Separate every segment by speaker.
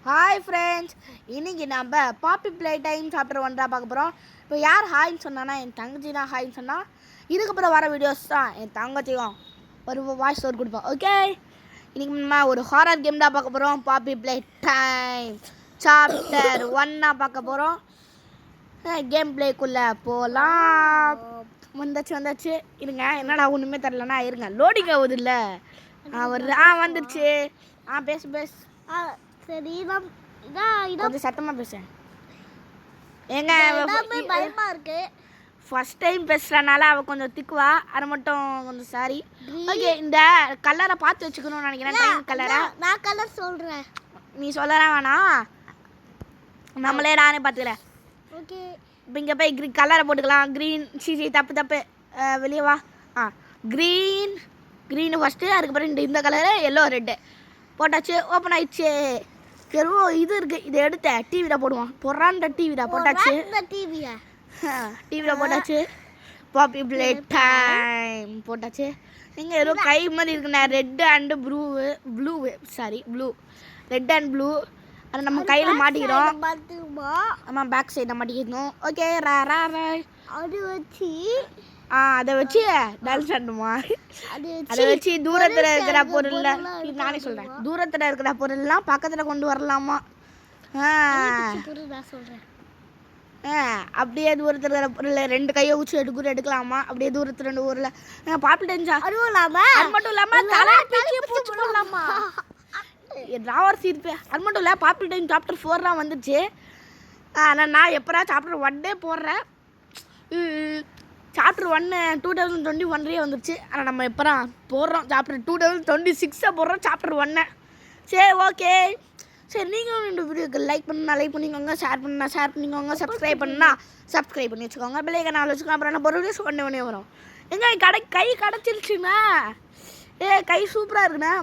Speaker 1: Hi friends, இன்னைக்கு நம்ம பாப்பி play time chapter 1 தான் பார்க்க போகிறோம். இப்போ யார் ஹாய்ன்னு சொன்னான்னா என் தங்கச்சி தான் ஹாய்ன்னு சொன்னால், இதுக்கப்புறம் வர வீடியோஸ் தான் என் தங்கச்சியும் ஒரு வாய்ஸ் ஓவர் கொடுப்போம். ஓகே, இன்றைக்கி நம்ம ஒரு ஹாரர் கேம் தான் பார்க்க போகிறோம். பாப்பி ப்ளே டைம் சாப்டர் 1 பார்க்க போகிறோம். கேம் பிளேக்குள்ளே போகலாம். வந்தாச்சு இருங்க. என்னடா ஒன்றுமே தரலண்ணா, இருங்க. லோடிங் ஆகுது இல்லை வந்துடுச்சு. பேசு
Speaker 2: சரி,
Speaker 1: கொஞ்சம் சத்தமாக பேசுகிறேன். ஏங்க
Speaker 2: பயமா இருக்கு.
Speaker 1: ஃபர்ஸ்ட் டைம் பேசுகிறனால அவள் கொஞ்சம் திக்குவா, அது மட்டும் கொஞ்சம் சாரி. ஓகே, இந்த கலரை பார்த்து வச்சுக்கணும்னு நினைக்கிறேன். டைம் கலரை
Speaker 2: நான் கலர் சொல்கிறேன்,
Speaker 1: நீ சொல்லலாம் வேணாம், நம்மளே நானே பார்த்துக்கிறேன்.
Speaker 2: ஓகே,
Speaker 1: இப்போ இங்கே போய் கலரை போட்டுக்கலாம். க்ரீன் தப்பு வெளியே வா. க்ரீன் ஃபஸ்ட்டு, அதுக்கப்புறம் இந்த கலரு எல்லோ ரெட்டு போட்டாச்சு. ஓப்பன் ஆயிடுச்சு. எவ்வளோ இது இருக்குது, இதை எடுத்த டிவியில் போடுவோம். பொறாண்ட டிவியில் போட்டாச்சு. டிவியில் போட்டாச்சு. பாப்பி ப்ளே டைம் போட்டாச்சு. இங்கே ஏதோ கை மாதிரி இருக்குண்ணே, red and blue red and blue. அதை நம்ம கையில் மாட்டிக்கிறோம். ஆமாம், பேக் சைடில் மாட்டிக்கணும். ஓகே,
Speaker 2: அது வச்சு
Speaker 1: அதை வச்சு டான்ஸ் ஆடணுமா? அதை வச்சு தூரத்தில் இருக்கிற பொருள், நானே சொல்கிறேன், தூரத்தில் இருக்கிற பொருள்லாம் பக்கத்தில் கொண்டு வரலாமா? அப்படியே தூரத்தில் இருக்கிற பொருள் 2 கையை ஊச்சி எடுக்கலாமா? அப்படியே தூரத்தில் 2 ஊரில் பாப்பி டென்ஸா, அது மட்டும் இல்லாமல் தலை பிச்சு பூச்சி போடலாமா? ராவர் சீர்ப்பேன். அது மட்டும் இல்லை, பாப்பி டைம் சாப்டர் 4 தான் வந்துச்சு. ஆனால் நான் எப்போடா சாப்டர் 1 போடுறேன். சாப்டர் 1 2021 வந்துடுச்சு. ஆனால் நம்ம எப்போ தான் போடுறோம் சாப்டர் 2026 போடுறோம் சாப்டர் 1. சரி, ஓகே. சரி, நீங்களும் இந்த வீடியோக்கு லைக் பண்ணிக்கோங்க, ஷேர் பண்ணிக்கோங்க, சப்ஸ்கிரைப் பண்ணி வச்சுக்கோங்க. பெல்லைக்கான வச்சுக்கோங்க. அப்புறம் என்ன பொருள் ஒன்றே வரும். எங்க கை கிடச்சிருச்சுண்ணா. கை சூப்பராக இருக்குண்ணா.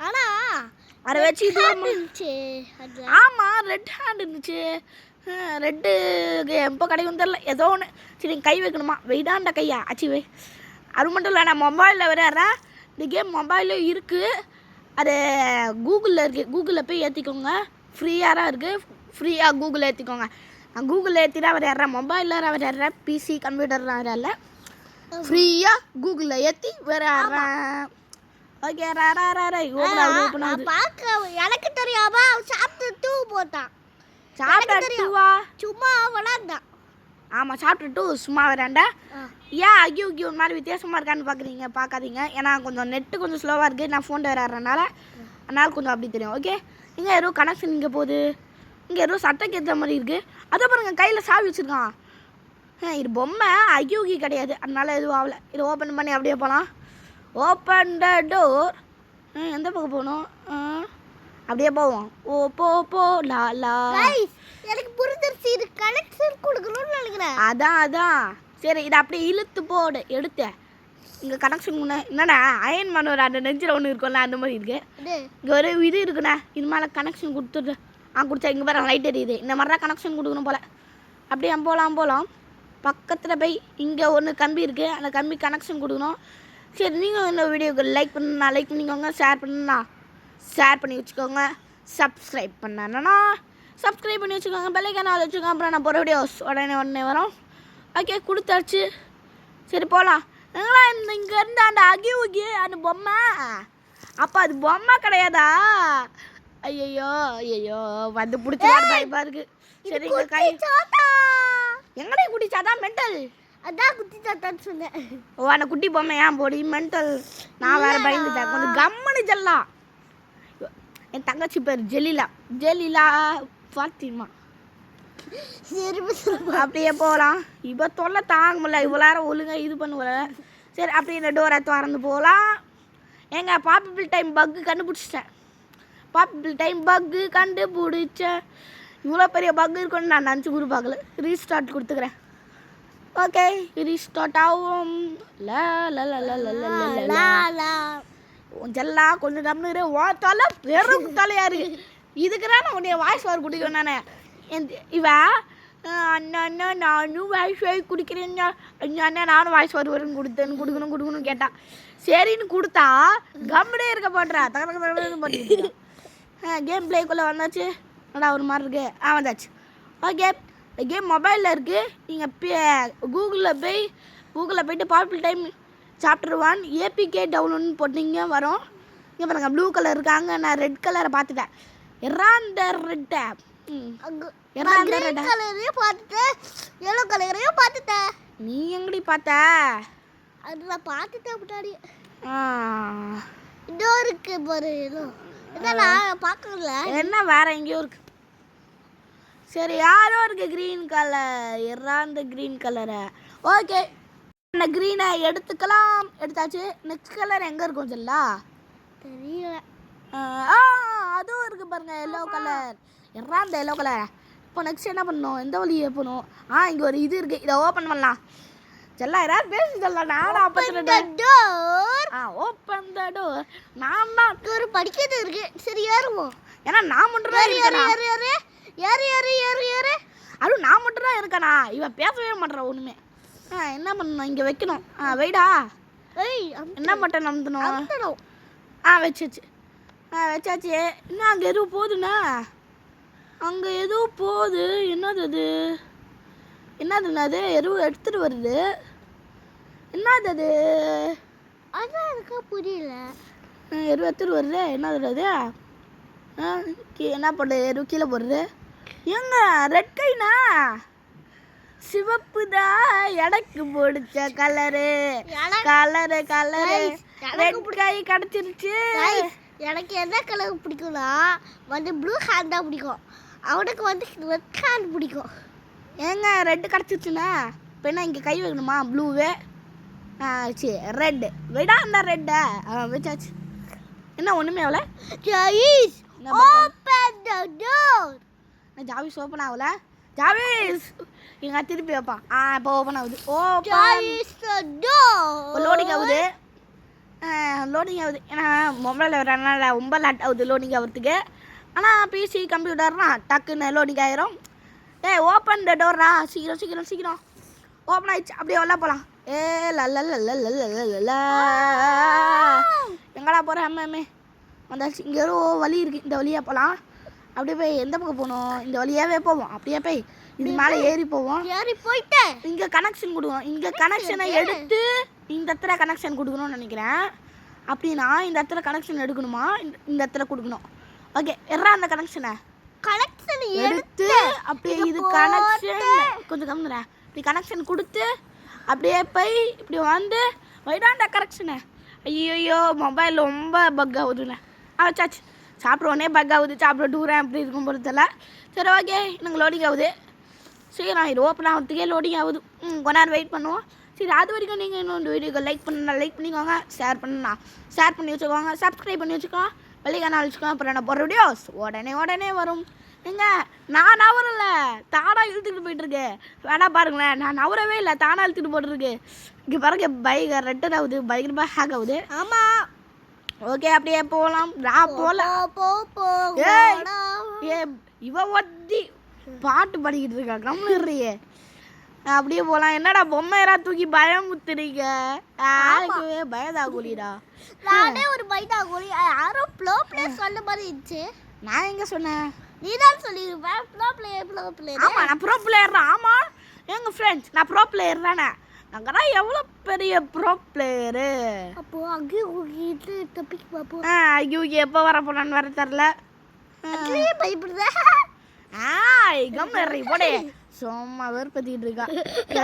Speaker 2: ஆனால்
Speaker 1: அதை வச்சு ஆமாம், ரெட் ஹேண்ட் இருந்துச்சு. ரெட்டு எப்போ கிடைக்கும் தெரில, ஏதோ ஒன்று. சரி, கை வைக்கணுமா? வெயிடாண்ட கையா ஆச்சு வை. அது மட்டும் இல்லை, நான் மொபைலில் விளையாடுறேன். இந்த கேம் மொபைலும் இருக்குது, அது கூகுளில் இருக்குது. கூகுளில் போய் ஏற்றிக்கோங்க, ஃப்ரீயாக தான் இருக்குது. ஃப்ரீயாக கூகுளில் ஏற்றிக்கோங்க. நான் கூகுளில் ஏற்றி தான் விளையாடுறேன், மொபைலில் விளையாடுறேன், பிசி கம்ப்யூட்டர்லாம் விளையாடல. ஃப்ரீயாக கூகுளில் ஏற்றி விளையாடுறேன். ஓகே,
Speaker 2: எனக்கு தெரியாம சாப்டர் 2 போட்டான்.
Speaker 1: சாப்டர் 2
Speaker 2: சும்மா விளாண்டான்.
Speaker 1: ஆமாம், சாப்டர் 2 சும்மா விளையாண்டா. ஏன் ஐயோ மாதிரி வித்தியாசமாக இருக்கான்னு பார்க்காதீங்க. ஏன்னா கொஞ்சம் நெட்டு கொஞ்சம் ஸ்லோவாக இருக்குது, நான் ஃபோன் விளையாடுறதுனால. அதனால் கொஞ்சம் அப்படி தெரியும். ஓகே, இங்கே ஏதோ கனெக்ஷன் இங்கே போகுது. இங்கே ஏதோ சட்டைக்கு ஏற்ற மாதிரி இருக்குது. அதை பாருங்க, கையில் சாவி வச்சுருக்கான். இது பொம்மை, ஐயோகி கிடையாது, அதனால எதுவும் ஆகலை. இதை ஓப்பன் பண்ணி அப்படியே போகலாம். Open the door. எந்த பக்கம் போகணும்? அப்படியே போவோம். ஓ போ லா.
Speaker 2: எனக்கு புரிஞ்சிருச்சு, இது கனெக்ஷன் கொடுக்கணும்னு நினைக்கிறேன்.
Speaker 1: அதான் சரி, இதை அப்படியே இழுத்து போடு. எடுத்தேன் இங்கே கனெக்ஷன் என்னடா அயன் பண்ண ஒரு அந்த நெஞ்சில் ஒன்று இருக்கும்ல, அந்த மாதிரி இருக்கு. இங்கே ஒரு இது இருக்குண்ணே, இது மேலே கனெக்ஷன் கொடுத்துட்டு கொடுத்தா இங்கே பாரு லைட் எரியுது. இந்த மாதிரி தான் கனெக்ஷன் கொடுக்கணும் போல். அப்படியே போகலாம். பக்கத்தில் போய் இங்கே ஒன்று கம்பி இருக்குது, அந்த கம்பி கனெக்ஷன் கொடுக்கணும். சரி, நீங்கள் இந்த வீடியோக்கு லைக் பண்ணிக்கோங்க, ஷேர் பண்ணி வச்சுக்கோங்க. சப்ஸ்கிரைப் பண்ணி வச்சுக்கோங்க. பெல்லைக்கான வச்சுக்கோங்க. அப்புறம் நான் போகிற வீடியோஸ் உடனே வரும். ஓகே, கொடுத்தாச்சு. சரி, போகலாம். இங்கேருந்து அந்த அகி அந்த பொம்மை, அப்போ அது பொம்மை கிடையாதா? ஐயோ வந்து பிடிச்சி பயமாக இருக்குது. சரி, இங்கே கை எங்கடே குட்டி சாத்தா மென்டல்.
Speaker 2: அதான் குட்டி சாத்தான்னு சொன்னேன்.
Speaker 1: அந்த குட்டி பொம்மை ஏன் போடி மென்டல். நான் வேறு பயந்துட்டேன். கொஞ்சம் கம்மனு ஜெல்லாம். என் தங்கச்சி பேர் ஜெலிலா ஃபாத்திமா. அப்படியே போகலாம். இப்போ தொல்லை தாங்க முடியல, இவ்வளோ நேரம் ஒழுங்காக இது பண்ணுவல. சரி, அப்படியே இந்த டோரை திறந்து போகலாம். ஏங்க, பாப்பி டைம் பக்கு கண்டுபிடிச்சிட்டேன். இவ்வளோ பெரிய பக்கு இருக்குன்னு நான் நினச்சி பார்க்கல. ரீஸ்டார்ட் கொடுத்துக்கிறேன். ஓகே, ரீஸ்டார்ட் ஆகும். ஜெல்லாம் கொஞ்சம் தம்னு தலை வெறும் தலையாக இருக்குது. இதுக்கு தான் நான் உன்னைய வாய்ஸ் ஓவர் குடிக்கணும். நானே அண்ணா நானும் வாய்ஸ் ஓவர் குடிக்கிறேன். அண்ணா நானும் வாய்ஸ் ஓவர் கொடுக்கணும் கேட்டான். சரின்னு கொடுத்தா கம்முனே இருக்க போடுறா. பண்ணிட்டு கேம் பிளேக்குள்ளே வந்தாச்சு. என்னடா ஒரு மாதிரி இருக்கு. வந்தாச்சு. ஓகே, இந்த கேம் மொபைலில் இருக்குது. நீங்கள் கூகுளில் போயிட்டு பாப்புலர் டைம் சாப்டர் 1 ஏபிகே டவுன்லோட்னு போட்டிங்க வரும். இங்கே பாருங்க, ப்ளூ கலர் இருக்காங்க. நான் ரெட் கலரை பார்த்துட்டேன். எராந்த ரெட்டை எராந்த ரெட்டை
Speaker 2: கலரையும் பார்த்துட்டேன், எல்லோ கலரையும் பார்த்துட்டேன்.
Speaker 1: நீ எங்கடி பார்த்த?
Speaker 2: அது நான் பார்த்துட்டேன் முன்னாடி. இதோ இருக்கு பாரு, எல்லோ. இதான் நான் பார்க்கல.
Speaker 1: என்ன வேற எங்கேயோ இருக்கு. சரி, யாரோ இருக்கு க்ரீன் கலர், எராந்த க்ரீன் கலரை. ஓகே, அந்த க்ரீனை எடுத்துக்கலாம். எடுத்தாச்சு. நெக்ஸ்ட் கலர் எங்கே இருக்கும் சொல்லா?
Speaker 2: தெரியல.
Speaker 1: அதுவும் இருக்குது பாருங்க, எல்லோ கலர், எராந்த எல்லோ கலர். இப்போ நெக்ஸ்ட் என்ன பண்ணணும்? எந்த வழியே போகணும்? இங்கே ஒரு இது இருக்குது, இதை ஓப்பன் பண்ணலாம். செல்லா யாராவது பேசி சொல்லலாம். நானும் ஓப்பன் த டோர். நான் தான்
Speaker 2: ஒரு படிக்கிறது இருக்கு. சரி, ஏறுவோம்.
Speaker 1: ஏன்னா நான் மட்டும் தான் இருக்கேனா? அதுவும் நான் மட்டும் தான் இருக்கேனா? இவன் பேசவே மாட்டேறான் ஒன்றுமே. என்ன பண்ணணும்? இங்கே வைக்கணும். வெயிடா, என்ன மட்டும் நம்பணும்? வச்சாச்சு. இன்னும் அங்கே எதுவும் போகுதுண்ணா. அங்கே எதுவும் போகுது. என்னதுண்ணா அது? எதுவும் எடுத்துகிட்டு வருது. என்னது அது?
Speaker 2: அதான் இருக்கா, புரியல.
Speaker 1: எதுவும் எடுத்துகிட்டு வருது. என்னது அது? என்ன பண்ணுது? எதுவும் கீழே போடுறது. ஏங்க ரெட் கைண்ணா, சிவப்பு தான் எனக்கு பிடிச்ச கலரு. ரெட் கை கிடச்சிருச்சு.
Speaker 2: எனக்கு என்ன கலர் பிடிக்கும்னா ப்ளூ ஹேண்ட் தான் பிடிக்கும். அவனுக்கு ரெட் ஹேண்ட் பிடிக்கும்.
Speaker 1: ஏங்க ரெட்டு கிடச்சிருச்சுண்ணா. இப்போ என்ன இங்கே கை வைக்கணுமா? ப்ளூவே சரி, ரெட்டு விடா. அந்த ரெட்டை வச்சாச்சு. என்ன ஒன்றுமே ஆகல. ஜாவிஸ் ஓப்பன் ஆகல. ஜாவிஸ் எங்க திருப்பி வைப்பான். இப்போ ஓப்பன் ஆகுது. லோடிங் ஆகுது. ஏன்னா மொபைலில் வரனால ரொம்ப லேட் ஆகுது லோடிங் ஆகிறதுக்கு. ஆனால் பிசி கம்ப்யூட்டர்னா டக்குன்னு லோடிங் ஆயிரும். ஓப்பன் த டோர்ரா. சீக்கிரம் ஓப்பன் ஆயிடுச்சு. அப்படியே உள்ள போகலாம். எங்கடா போகிற? அம்மே வந்தாச்சு. இங்கே ஒரு வழி இருக்குது, இந்த வழியாக போகலாம். அப்படியே போய் எந்த பக்கம் போகணும்? இந்த வழியாகவே போவோம். அப்படியே போய் இது மேலே ஏறி போவோம். இங்கே கனெக்ஷன் கொடுக்கணும். இங்கே கனெக்ஷனை எடுத்து இந்த இடத்துல கனெக்ஷன் கொடுக்கணும்னு நினைக்கிறேன். அப்படின்னா இந்த இடத்துல கனெக்ஷன் எடுக்கணுமா? இந்த இடத்துல கொடுக்கணும். ஓகே, அந்த கனெக்ஷனை எடுத்து அப்படியே இது கனெக்ஷன் கொஞ்சம் கம்முறேன். இப்படி கனெக்ஷன் கொடுத்து அப்படியே போய் இப்படி வந்து வைடாண்டா கனெக்ஷனை. ஐயோ, மொபைல் ரொம்ப பக் ஆகுதுண்ணே. வச்சாச்சு. சாப்பிட்ற உடனே பக் ஆகுது. சாப்பிட்ற டூரேன் அப்படி இருக்கும் பொறுத்தல. சரி, ஓகே, எனக்கு லோடிங் ஆகுது. சீக்கிரம் இது ஓப்பன் ஆகிறதுக்கே லோடிங் ஆகுது. கொஞ்ச நேரம் வெயிட் பண்ணுவோம். சரி, அது வரைக்கும் நீங்கள் இன்னொன்று வீடியோக்கு லைக் பண்ணிக்கோங்க. ஷேர் பண்ணி வச்சுக்கோங்க. சப்ஸ்கிரைப் பண்ணி வச்சுக்கோங்க. வெள்ளிக்கான வச்சுக்கோங்க. அப்புறம் என்ன போடுற வீடியோஸ் உடனே வரும். எங்க நான் நவரல, தானாக இழுத்துக்கிட்டு போயிட்டுருக்கு. வேணா பாருங்களேன், நான் நவரவே இல்லை, தானாக இழுத்துட்டு போட்டுருக்கு. இங்கே பாருங்க, பைக் ரெட்டர் ஆகுது, பயங்கரமாக ஹேக் ஆகுது.
Speaker 2: ஆமாம்.
Speaker 1: ஓகே, அப்படியே போகலாம். நான் போகலாம். இவ ஒத்தி பாட்டு பாடிக்கிட்டு இருக்கா. கம்முறியே. அப்படியே போகலாம். என்னடா பொம்மையரா தூக்கி பயமுத்துறீங்க? ஆளுக்கவே பயதாகூலிடா.
Speaker 2: நானே ஒரு பயதாகூலி. யாரோ ப்ளோ பிளேயர் சொன்ன மாதிரி இருந்துச்சு.
Speaker 1: நான் எங்கே சொன்னேன்?
Speaker 2: நீ தான் சொல்லியிருப்பேன். ப்ளோ பிளேயர்.
Speaker 1: ஆமாம், நான் ப்ரோ பிளேயர் தான். ஆமாம் எங்கள் ஃப்ரெண்ட்ஸ், நான் ப்ரோ பிளேயர் தானே. நாங்கள் தான் எவ்வளோ பெரிய ப்ரோ பிளேயரு.
Speaker 2: அப்போது அங்கேயே தப்பிக்கு பார்ப்போம்.
Speaker 1: ஐயோ, எப்போ வர போனான்னு வர தரல.
Speaker 2: பயப்படுதேன்.
Speaker 1: கம்மறி போடே. சும்மா வெறுப்பத்திக்கிட்டு இருக்கா.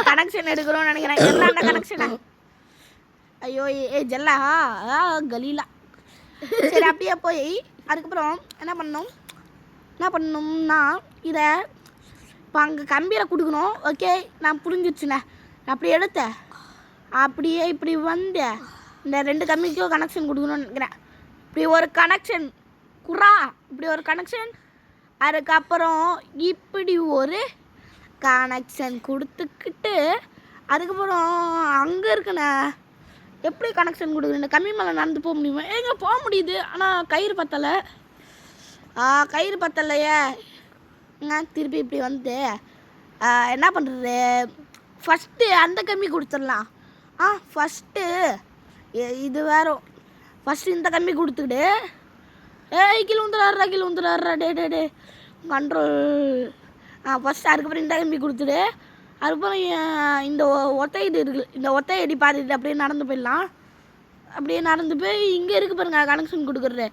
Speaker 1: கனெக்ஷன் எடுக்கிறோம்னு நினைக்கிறேன். என்ன கனெக்ஷனா? ஐயோ, ஜெல்லா கலீலா. சரி, அப்படியே போய் அதுக்கப்புறம் என்ன பண்ணணும்னா இதை இப்போ அங்கே கம்பியில் கொடுக்கணும். ஓகே, நான் புரிஞ்சிடுச்சுண்ணே. அப்படி எடுத்தேன். அப்படியே இப்படி வந்து இந்த 2 கம்பிக்கும் கனெக்ஷன் கொடுக்கணும்னு நினைக்கிறேன். இப்படி ஒரு கனெக்ஷன் இப்படி ஒரு கனெக்ஷன். அதுக்கப்புறம் இப்படி ஒரு கனெக்ஷன் கொடுத்துக்கிட்டு அதுக்கப்புறம் அங்கே இருக்குண்ணே. எப்படி கனெக்ஷன் கொடுக்குறேன்? இந்த கம்பி மேலே நடந்து போக முடியுமா? எங்கே போக முடியுது, ஆனால் கயிறு பத்தலையே. திருப்பி இப்படி வந்து என்ன பண்ணுறது? ஃபஸ்ட்டு அந்த கம்பி கொடுத்துடலாம். ஃபஸ்ட்டு இது வேறும். ஃபஸ்ட்டு இந்த கம்பி கொடுத்துக்கிட்டு ஏய் கீழே வந்துடுறா டே கண்ட்ரோல். ஃபஸ்ட்டு அதுக்கப்புறம் இந்த எம்பி கொடுத்துடு. அதுக்கப்புறம் இந்த ஒத்தை இது இருக்குது, இந்த ஒத்தை அடி பார்த்துட்டு அப்படியே நடந்து போயிடலாம். அப்படியே நடந்து போய் இங்கே இருக்கு பாருங்க கனெக்ஷன் கொடுக்குறது.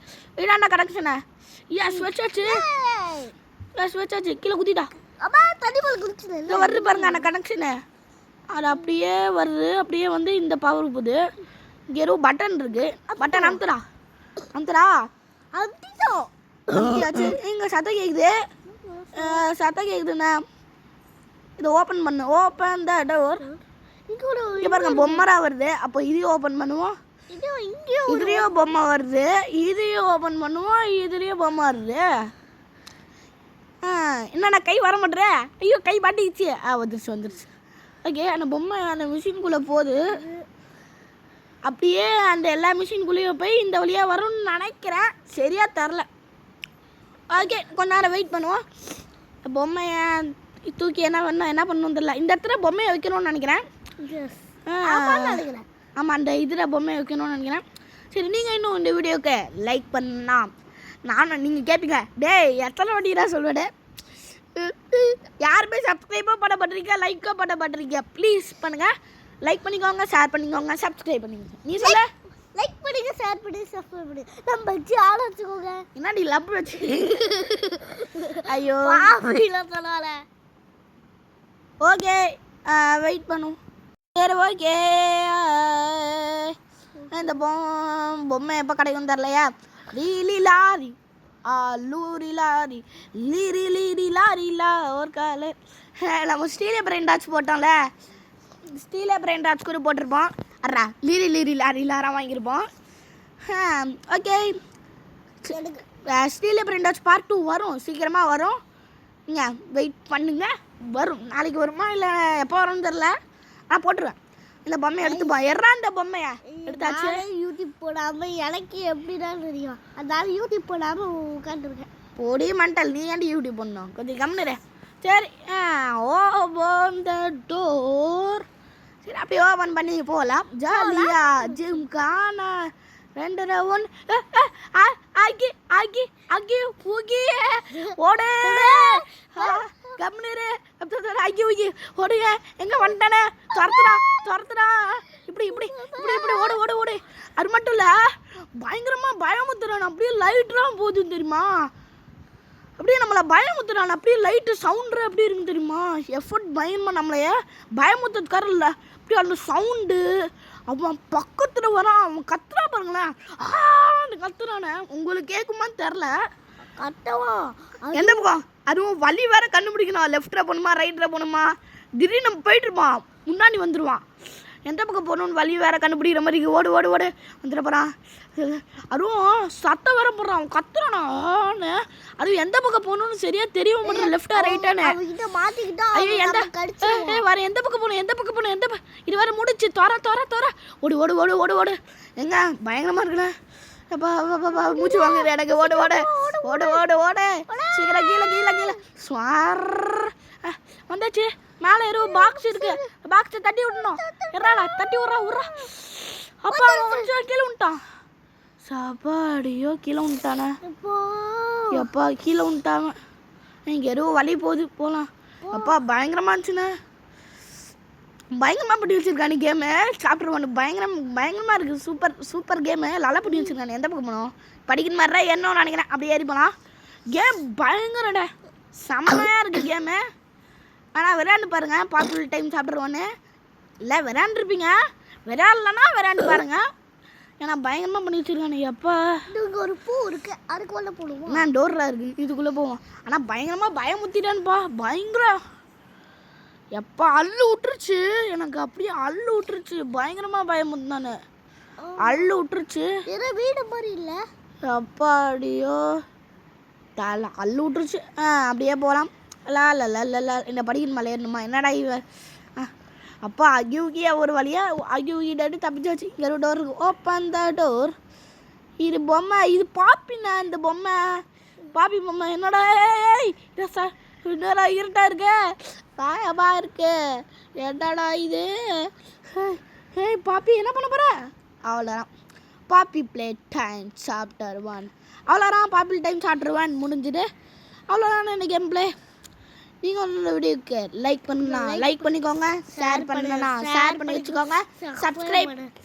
Speaker 1: இதாண்டா கனெக்ஷனை. வச்சாச்சு கீழே குத்திட்டா.
Speaker 2: அம்மா தண்ணி போல குடிச்சு
Speaker 1: இங்கே வருது பாருங்க அந்த கனெக்ஷனு. அது அப்படியே வருது. அப்படியே வந்து இந்த பவர் போகுது. இங்கே ஏதோ பட்டன் இருக்கு. பட்டன் அமுத்துடா. அமுத்தியாச்சு. இங்கே சத்தம் கேட்குதுண்ணா. இதை ஓப்பன் பண்ணு. Open the door. இங்கே பாருங்க பொம்மரா வருது. அப்போ இதையும் ஓப்பன் பண்ணுவோம். இதுலேயும் பொம்மை வருது. இதையும் ஓப்பன் பண்ணுவோம். இதுலேயும் பொம்மை வருது. என்னண்ணா கை வர மாட்டேற? ஐயோ கை மாட்டிக்கிச்சு. வந்துருச்சு. ஓகே அந்த பொம்மை அந்த மிஷின்குள்ளே போகுது. அப்படியே அந்த எல்லா மிஷின்குள்ளேயும் போய் இந்த வழியாக வரும்னு நினைக்கிறேன். சரியாக தரல. ஓகே கொஞ்ச நேரம் வெயிட் பண்ணுவோம். பொம்மையை தூக்கி என்ன பண்ணணும் தெரியல. இந்த இடத்துல பொம்மையை வைக்கணும்னு நினைக்கிறேன். ஆமாம் அந்த இதில் பொம்மையை வைக்கணும்னு நினைக்கிறேன். சரி நீங்கள் இன்னும் இந்த வீடியோவுக்கு லைக் பண்ணலாம். நீங்கள் கேட்பீங்க டேய் எத்தனை வாட்டி தான் சொல்லுவேன். யாருமே சப்ஸ்கிரைபோ பண்ண மாட்டேறீங்க, லைக்கோ பண்ண மாட்டேறீங்க. ப்ளீஸ் பண்ணுங்கள். லைக் பண்ணிக்கோங்க, ஷேர் பண்ணிக்கோங்க, சப்ஸ்கிரைப் பண்ணிக்கோங்க. நீ சொல்ல
Speaker 2: லைக் பண்ணுங்க, ஷேர் பண்ணுங்க, சப்ஸ்கிரைப் பண்ணுங்க. நம்ம சேனல் வச்சுக்கோங்க.
Speaker 1: என்னடி லவ் வச்சு ஐயோ
Speaker 2: சொன்னால.
Speaker 1: ஓகே வெயிட் பண்ணும். சரி ஓகே. இந்த பொம்மை எப்போ கிடைக்கும் தரலையா? லீலி லாரி லூரி லாரி லீரி லாரிலா ஒரு கால. நம்ம ஸ்டீலே பிரெயின் டாச் போட்டோம்ல. ஸ்டீலே பிரெயின் டாச் கூட போட்டிருப்போம். அறா லீரி லாரிலாரா வாங்கியிருப்போம். ஓகே ஸ்டீலே பிரெயின் டாச் பார்ட் 2 வரும். சீக்கிரமாக வரும். நீங்கள் வெயிட் பண்ணுங்க. வரும். நாளைக்கு வருமா இல்லை எப்போ வரும்னு தெரில. போட்டுருவேன். இந்த பொம்மையை எடுத்துப்போம். இந்த பொம்மையா எடுத்தாச்சு.
Speaker 2: யூடியூப் போடாமல் எனக்கு எப்படிதான் தெரியும். அதனால யூடியூப் போடாமல் உட்காந்துருக்கேன்.
Speaker 1: பொடி மண்டல் நீ ஏன்டி யூடியூப் பண்ணணும்? கொஞ்சம் கம்னுரு. சரி ஓபன் த டோர். சரி அப்படியே ஓபன் பண்ணி போகலாம். ஜாலியா ஜிம்கானா 2 ரவுண்ட். ஆக்கி பூக்கி ஓடு கம்னுரு. ஆக்கி ஊக்கி ஓடுங்க. எங்கே வந்துட்டானே? துரத்துடா. இப்படி ஓடு. அது மட்டும் இல்லை பயங்கரமாக பயமுத்துறான். அப்படியே லைட்லாம் போகுதுன்னு தெரியுமா? அப்படியே நம்மளை பயமுத்துறான். அப்படியே லைட்டு சவுண்டு அப்படி இருக்குன்னு தெரியுமா? எஃபர்ட் பயங்கரமாக நம்மளைய பயமுத்துறதுக்கார இல்லை. அப்படியே அந்த சவுண்டு அவன் பக்கத்தில் வரான். அவன் கத்துறா பாருங்களேன். கத்துறானே உங்களுக்கு கேட்குமான்னு தெரில.
Speaker 2: கட்டவா
Speaker 1: எந்த பக்கம்? அதுவும் வழி வேற கண்டுபிடிக்கணும். லெஃப்ட்டில் போகணுமா ரைட்டில் போகணுமா? திடீர்னு நம்ம போயிட்டுருப்பான். முன்னாடி வந்துடுவான். எந்த பக்கம் போகணுன்னு வழி வேற கண்டுபிடிக்கிற மாதிரி ஓடு வந்துட போகிறான். அதுவும் சத்தம் வேற போடுறான். அவன் கத்துறானான்னு. அதுவும் எந்த பக்கம் போகணுன்னு சரியாக தெரிய மாட்டேன். லெஃப்டா ரைட்டானு ஐயோ வேற எந்த பக்கம் போகணும்? இது வேற முடிச்சு தோற ஓடு. எங்க பயங்கரமாக இருக்குண்ணே. மூச்சு வாங்குது எனக்கு. ஓடு சீக்கிரம் கீழே ஸ்வார். வந்தாச்சு. மேலே ஏதோ பாக்ஸ் இருக்கு. பாக்ஸை தட்டி விடணும். தட்டி விட்றா. அப்பா கொஞ்சம் கீழே விட்டான். சாப்பாடியோ கீழே விட்டானே. எப்பா கீழே விட்டாங்க. இங்கே ஏதோ வழி போகலாம். அப்பா பயங்கரமாக இருந்துச்சுண்ணே. பயங்கரமாக பண்ணி வச்சுருக்கானு கேமு. சாப்டர் 1 பயங்கரமாக இருக்குது. Super game. நல்லா பண்ணி வச்சுருக்கானு. எந்த பக்கம் போகணும்? படிக்கிற மாதிரி தான் என்னன்னு நினைக்கிறேன். அப்படியே ஏறி போகலாம். கேம் பயங்கரட செம்மையாக இருக்குது கேமு. ஆனால் விளையாண்டு பாருங்கள். பாப்புலர் டைம் சாப்டர் 1 இல்லை விளையாண்டுருப்பீங்க. விளையாடலன்னா விளையாண்டு பாருங்கள். ஏன்னா பயங்கரமாக பண்ணி வச்சுருக்கானு. எப்போ
Speaker 2: ஒரு பூ இருக்குது அதுக்குள்ளே போடுவோம்.
Speaker 1: நான் டோரில் இருக்குது இதுக்குள்ளே போவோம். ஆனால் பயங்கரமாக பயமுத்திட்டானுப்பா. பயங்கரம். எப்போ அள்ளு விட்டுருச்சு எனக்கு. அப்படியே அள்ளு விட்டுருச்சு. பயங்கரமாக பயமுத்தானு. அள்ளு விட்டுருச்சு.
Speaker 2: வீடு மாதிரி இல்லை.
Speaker 1: அப்பாடியோ அள்ளு விட்டுருச்சு. அப்படியே போகலாம். இந்த படிக்கிற மலை ஏறணுமா? என்னடா இவ அப்பா அகியூகியா ஒரு வழியாக அகியூகிட்டு தப்பிச்சாச்சு. இங்கே ஒரு டோர் இருக்குது. Open the door. இது பொம்மை. இது பாப்பிண்ணா. இந்த பொம்மை பாப்பி பொம்மை. என்னடா சார் இன்னொரு இருட்டாக இருக்கு. பயமா இருக்கு. என்னடா இது? பாப்பி என்ன பண்ண போகிற? அவ்வளோதான். பாப்பி பிளே டைம் சாப்டர் 1. அவ்வளோதான் பாப்பிள் டைம் சாப்பிட்ருவேன் முடிஞ்சுது. அவ்வளோதான் இந்த கேம் ப்ளே. நீங்கள் வந்து வீடியோக்கு லைக் பண்ணிக்கோங்க, ஷேர் பண்ணலன்னா ஷேர் பண்ணி வச்சுக்கோங்க,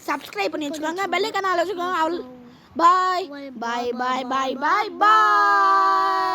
Speaker 1: சப்ஸ்கிரைப் பண்ணி வச்சுக்கோங்க, பெல் ஐக்கான வச்சுக்கோங்க. பாய் பாய் பாய் பாய் பாய் பாய்.